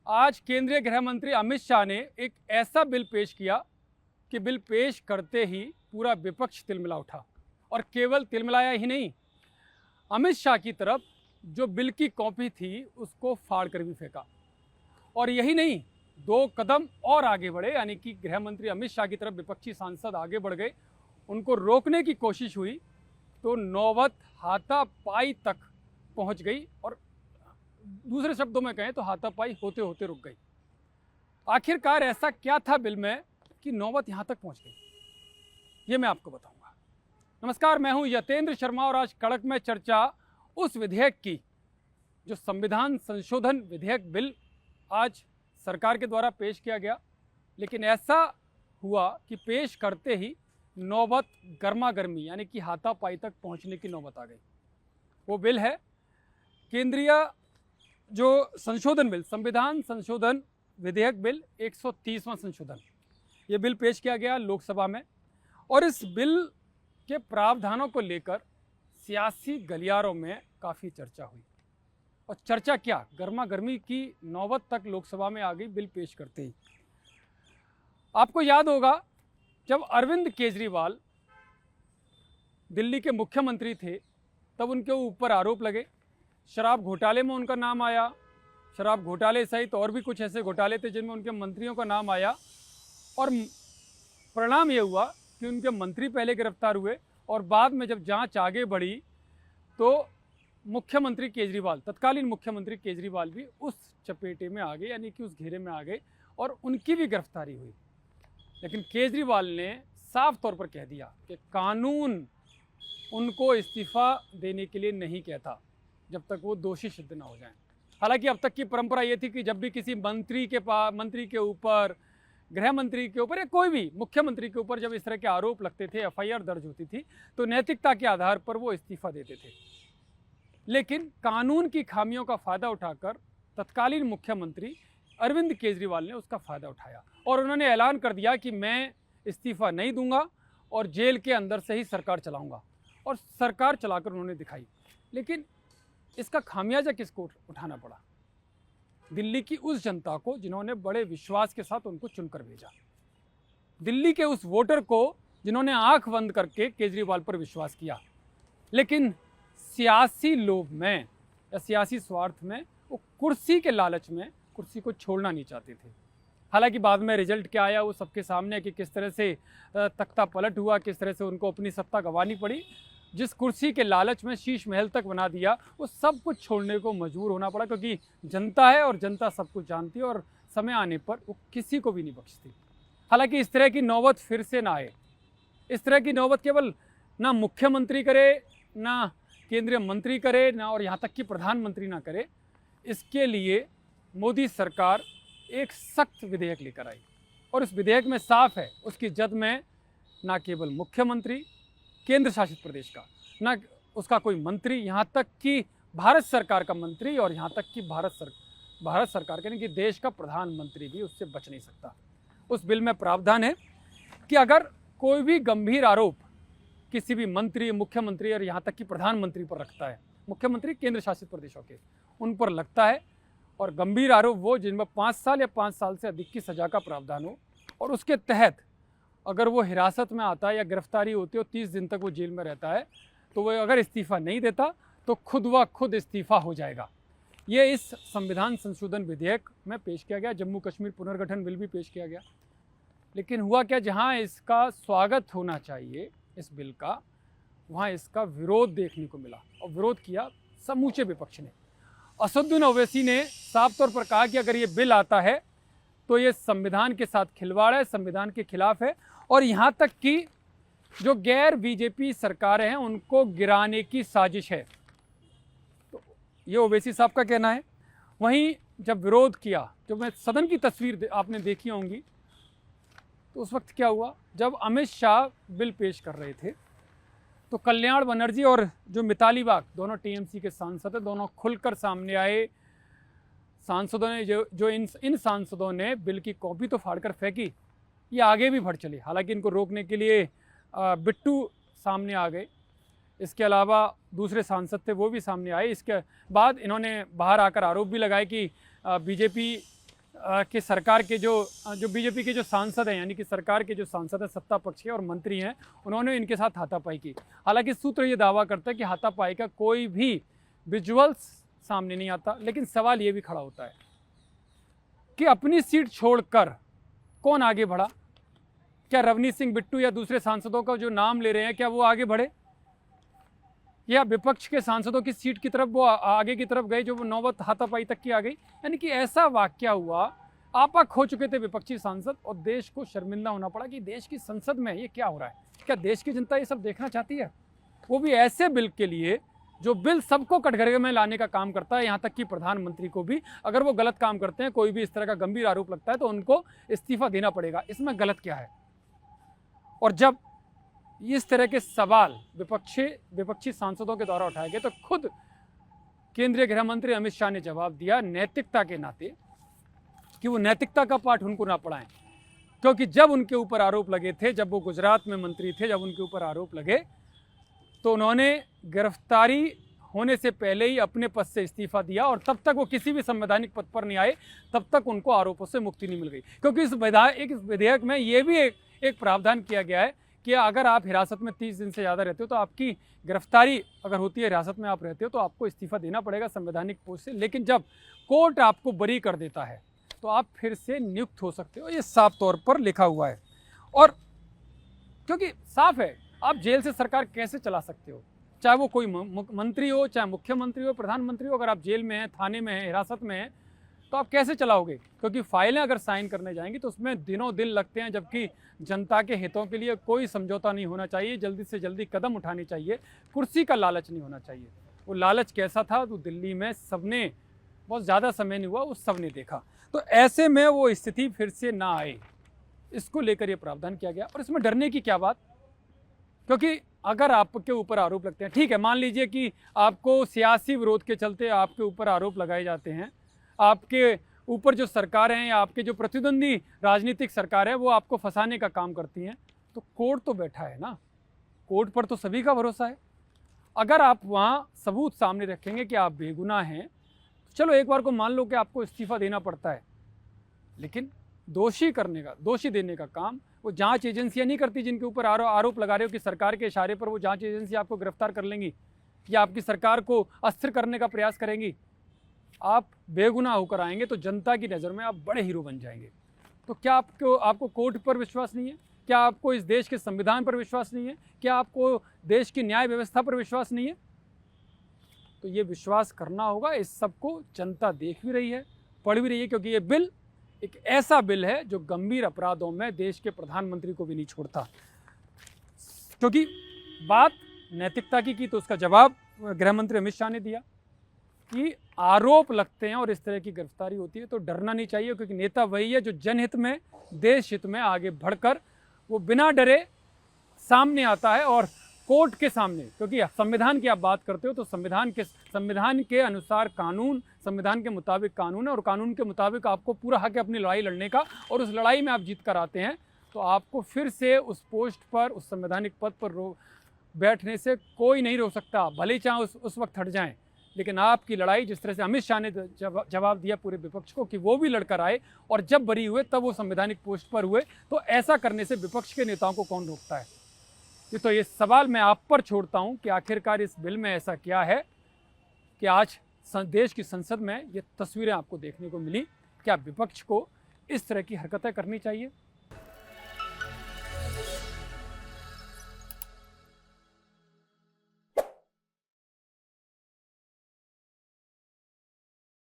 आज केंद्रीय गृह मंत्री अमित शाह ने एक ऐसा बिल पेश किया कि बिल पेश करते ही पूरा विपक्ष तिलमिला उठा। और केवल तिलमिलाया ही नहीं, अमित शाह की तरफ जो बिल की कॉपी थी उसको फाड़ कर भी फेंका। और यही नहीं, 2 कदम और आगे बढ़े, यानी कि गृह मंत्री अमित शाह की तरफ विपक्षी सांसद आगे बढ़ गए। उनको रोकने की कोशिश हुई तो नौबत हाथापाई तक पहुंच गई, और दूसरे शब्दों में कहें तो हाथापाई होते होते रुक गई। आखिरकार ऐसा क्या था बिल में कि नौबत यहां तक पहुंच गई, ये मैं आपको बताऊंगा। नमस्कार, मैं हूं यतेंद्र शर्मा और आज कड़क में चर्चा उस विधेयक की जो संविधान संशोधन विधेयक बिल आज सरकार के द्वारा पेश किया गया। लेकिन ऐसा हुआ कि पेश करते ही नौबत गर्मा गर्मी यानी कि हाथापाई तक पहुंचने की नौबत आ गई। वो बिल है केंद्रीय जो संशोधन बिल, संविधान संशोधन विधेयक बिल 130वां संशोधन। ये बिल पेश किया गया लोकसभा में, और इस बिल के प्रावधानों को लेकर सियासी गलियारों में काफ़ी चर्चा हुई। और चर्चा क्या, गर्मा गर्मी की नौबत तक लोकसभा में आ गई बिल पेश करते ही। आपको याद होगा जब अरविंद केजरीवाल दिल्ली के मुख्यमंत्री थे तब उनके ऊपर आरोप लगे, शराब घोटाले में उनका नाम आया। शराब घोटाले सहित और भी कुछ ऐसे घोटाले थे जिनमें उनके मंत्रियों का नाम आया, और परिणाम ये हुआ कि उनके मंत्री पहले गिरफ्तार हुए, और बाद में जब जांच आगे बढ़ी तो मुख्यमंत्री केजरीवाल, तत्कालीन मुख्यमंत्री केजरीवाल भी उस चपेटे में आ गए, यानी कि उस घेरे में आ गए, और उनकी भी गिरफ्तारी हुई। लेकिन केजरीवाल ने साफ तौर पर कह दिया कि कानून उनको इस्तीफ़ा देने के लिए नहीं कहता जब तक वो दोषी सिद्ध ना हो जाएं। हालांकि अब तक की परंपरा ये थी कि जब भी किसी मंत्री के ऊपर, गृह मंत्री के ऊपर या कोई भी मुख्यमंत्री के ऊपर जब इस तरह के आरोप लगते थे, एफआईआर दर्ज होती थी, तो नैतिकता के आधार पर वो इस्तीफ़ा देते थे। लेकिन कानून की खामियों का फ़ायदा उठाकर तत्कालीन मुख्यमंत्री अरविंद केजरीवाल ने उसका फ़ायदा उठाया, और उन्होंने ऐलान कर दिया कि मैं इस्तीफ़ा नहीं दूंगा और जेल के अंदर से ही सरकार चलाऊंगा। और सरकार चलाकर उन्होंने दिखाई। लेकिन इसका खामियाजा किसको उठाना पड़ा? दिल्ली की उस जनता को जिन्होंने बड़े विश्वास के साथ उनको चुनकर भेजा, दिल्ली के उस वोटर को जिन्होंने आंख बंद करके केजरीवाल पर विश्वास किया, लेकिन सियासी लोभ में या सियासी स्वार्थ में, वो कुर्सी के लालच में कुर्सी को छोड़ना नहीं चाहते थे। हालांकि बाद में रिजल्ट क्या आया वो सबके सामने है कि किस तरह से तख्ता पलट हुआ, किस तरह से उनको अपनी सत्ता गंवानी पड़ी। जिस कुर्सी के लालच में शीश महल तक बना दिया, वो सब कुछ छोड़ने को मजबूर होना पड़ा, क्योंकि जनता है और जनता सब कुछ जानती है, और समय आने पर वो किसी को भी नहीं बख्शती। हालांकि इस तरह की नौबत फिर से ना आए, इस तरह की नौबत केवल ना मुख्यमंत्री करे, ना केंद्रीय मंत्री करे, ना और यहाँ तक कि प्रधानमंत्री ना करे, इसके लिए मोदी सरकार एक सख्त विधेयक लेकर आई। और उस विधेयक में साफ है, उसकी जद में ना केवल मुख्यमंत्री केंद्र शासित प्रदेश का, ना उसका कोई मंत्री, यहाँ तक कि भारत सरकार का मंत्री, और यहाँ तक कि भारत सरकार यानी कि देश का प्रधानमंत्री भी उससे बच नहीं सकता। उस बिल में प्रावधान है कि अगर कोई भी गंभीर आरोप किसी भी मंत्री, मुख्यमंत्री और यहाँ तक कि प्रधानमंत्री पर रखता है, मुख्यमंत्री केंद्र शासित प्रदेशों के उन पर लगता है, और गंभीर आरोप वो जिनमें 5 साल या 5 साल से अधिक की सज़ा का प्रावधान हो, और उसके तहत अगर वो हिरासत में आता है या गिरफ्तारी होती है, 30 दिन तक वो जेल में रहता है, तो वो अगर इस्तीफ़ा नहीं देता तो खुद व खुद इस्तीफ़ा हो जाएगा। ये इस संविधान संशोधन विधेयक में पेश किया गया। जम्मू कश्मीर पुनर्गठन बिल भी पेश किया गया। लेकिन हुआ क्या, जहाँ इसका स्वागत होना चाहिए इस बिल का, वहाँ इसका विरोध देखने को मिला, और विरोध किया समूचे विपक्ष ने। असदुद्दीन ओवैसी ने साफ तौर पर कहा कि अगर ये बिल आता है तो ये संविधान के साथ खिलवाड़ है, संविधान के खिलाफ है, और यहाँ तक कि जो गैर बीजेपी सरकारें हैं उनको गिराने की साजिश है। तो ये ओवैसी साहब का कहना है। वहीं जब विरोध किया, जो मैं सदन की तस्वीर आपने देखी होंगी, तो उस वक्त क्या हुआ, जब अमित शाह बिल पेश कर रहे थे तो कल्याण बनर्जी और जो मिताली वाघ, दोनों टीएमसी के सांसद हैं, दोनों खुलकर सामने आए। सांसदों ने जो इन सांसदों ने बिल की कॉपी तो फाड़कर फेंकी, ये आगे भी बढ़ चले। हालांकि इनको रोकने के लिए बिट्टू सामने आ गए, इसके अलावा दूसरे सांसद थे वो भी सामने आए। इसके बाद इन्होंने बाहर आकर आरोप भी लगाए कि बीजेपी कि सरकार के जो बीजेपी के जो सांसद हैं, यानी कि सरकार के जो सांसद हैं, सत्ता पक्ष के और मंत्री हैं, उन्होंने इनके साथ हाथापाई की। हालांकि सूत्र ये दावा करता है कि हाथापाई का कोई भी विजुअल्स सामने नहीं आता, लेकिन सवाल ये भी खड़ा होता है कि अपनी सीट छोड़कर कौन आगे बढ़ा? क्या रवनीत सिंह बिट्टू या दूसरे सांसदों का जो नाम ले रहे हैं, क्या वो आगे बढ़े, या विपक्ष के सांसदों की सीट की तरफ वो आगे की तरफ गए, जो वो नौबत हाथापाई तक की आ गई? यानी कि ऐसा वाकया हुआ, आपा खो चुके थे विपक्षी सांसद और देश को शर्मिंदा होना पड़ा कि देश की संसद में ये क्या हो रहा है। क्या देश की जनता ये सब देखना चाहती है? वो भी ऐसे बिल के लिए जो बिल सबको कटघरे में लाने का काम करता है, यहाँ तक कि प्रधानमंत्री को भी अगर वो गलत काम करते हैं, कोई भी इस तरह का गंभीर आरोप लगता है, तो उनको इस्तीफा देना पड़ेगा। इसमें गलत क्या है? और जब इस तरह के सवाल विपक्षी सांसदों के द्वारा उठाए गए, तो खुद केंद्रीय गृह मंत्री अमित शाह ने जवाब दिया नैतिकता के नाते, कि वो नैतिकता का पाठ उनको ना पढ़ाएं, क्योंकि जब उनके ऊपर आरोप लगे थे, जब वो गुजरात में मंत्री थे, जब उनके ऊपर आरोप लगे, तो उन्होंने गिरफ्तारी होने से पहले ही अपने पद से इस्तीफा दिया और तब तक वो किसी भी संवैधानिक पद पर नहीं आए, तब तक उनको आरोपों से मुक्ति नहीं मिल गई। क्योंकि इस विधेयक में ये भी एक प्रावधान किया गया है कि अगर आप हिरासत में 30 दिन से ज़्यादा रहते हो, तो आपकी गिरफ्तारी अगर होती है, हिरासत में आप रहते हो, तो आपको इस्तीफा देना पड़ेगा संवैधानिक पोस्ट से। लेकिन जब कोर्ट आपको बरी कर देता है, तो आप फिर से नियुक्त हो सकते हो। ये साफ तौर पर लिखा हुआ है। और क्योंकि साफ है, आप जेल से सरकार कैसे चला सकते हो? चाहे वो कोई मंत्री हो, चाहे मुख्यमंत्री हो, प्रधानमंत्री हो, अगर आप जेल में हैं, थाने में हैं, हिरासत में हैं, तो आप कैसे चलाओगे? क्योंकि फाइलें अगर साइन करने जाएंगी तो उसमें दिनों दिन लगते हैं, जबकि जनता के हितों के लिए कोई समझौता नहीं होना चाहिए, जल्दी से जल्दी कदम उठाने चाहिए, कुर्सी का लालच नहीं होना चाहिए। वो लालच कैसा था, तो दिल्ली में सबने, बहुत ज़्यादा समय नहीं हुआ, उस सबने देखा। तो ऐसे में वो स्थिति फिर से ना आए, इसको लेकर ये प्रावधान किया गया। और इसमें डरने की क्या बात? क्योंकि अगर आपके ऊपर आरोप लगते हैं, ठीक है, मान लीजिए कि आपको सियासी विरोध के चलते आपके ऊपर आरोप लगाए जाते हैं, आपके ऊपर जो सरकार हैं या आपके जो प्रतिद्वंदी राजनीतिक सरकार है वो आपको फंसाने का काम करती हैं, तो कोर्ट तो बैठा है ना, कोर्ट पर तो सभी का भरोसा है। अगर आप वहाँ सबूत सामने रखेंगे कि आप बेगुनाह हैं, तो चलो एक बार को मान लो कि आपको इस्तीफा देना पड़ता है, लेकिन दोषी देने का काम वो जांच एजेंसियां नहीं करती, जिनके ऊपर आरोप लगा रहे हो कि सरकार के इशारे पर वो जांच एजेंसी आपको गिरफ्तार कर लेंगी या आपकी सरकार को अस्थिर करने का प्रयास करेंगी। आप बेगुनाह होकर आएंगे तो जनता की नज़र में आप बड़े हीरो बन जाएंगे। तो क्या आपको कोर्ट पर विश्वास नहीं है? क्या आपको इस देश के संविधान पर विश्वास नहीं है? क्या आपको देश की न्याय व्यवस्था पर विश्वास नहीं है? तो ये विश्वास करना होगा। इस सबको जनता देख भी रही है, पढ़ भी रही है, क्योंकि ये बिल एक ऐसा बिल है जो गंभीर अपराधों में देश के प्रधानमंत्री को भी नहीं छोड़ता। क्योंकि बात नैतिकता की तो उसका जवाब गृह मंत्री अमित शाह ने दिया कि आरोप लगते हैं और इस तरह की गिरफ्तारी होती है तो डरना नहीं चाहिए, क्योंकि नेता वही है जो जनहित में, देश हित में आगे बढ़कर वो बिना डरे सामने आता है और कोर्ट के सामने, क्योंकि संविधान की आप बात करते हो तो संविधान के अनुसार कानून, संविधान के मुताबिक कानून है और कानून के मुताबिक आपको पूरा हक है अपनी लड़ाई लड़ने का, और उस लड़ाई में आप जीत कर आते हैं तो आपको फिर से उस पोस्ट पर, उस संवैधानिक पद पर बैठने से कोई नहीं रोक सकता, भले ही चाहे उस वक्त हट जाएं। लेकिन आपकी लड़ाई, जिस तरह से अमित शाह ने जवाब दिया पूरे विपक्ष को कि वो भी लड़कर आए और जब बरी हुए तब वो संवैधानिक पोस्ट पर हुए, तो ऐसा करने से विपक्ष के नेताओं को कौन रोकता है? तो ये सवाल मैं आप पर छोड़ता हूं कि आखिरकार इस बिल में ऐसा क्या है कि आज देश की संसद में ये तस्वीरें आपको देखने को मिली। क्या विपक्ष को इस तरह की हरकतें करनी चाहिए?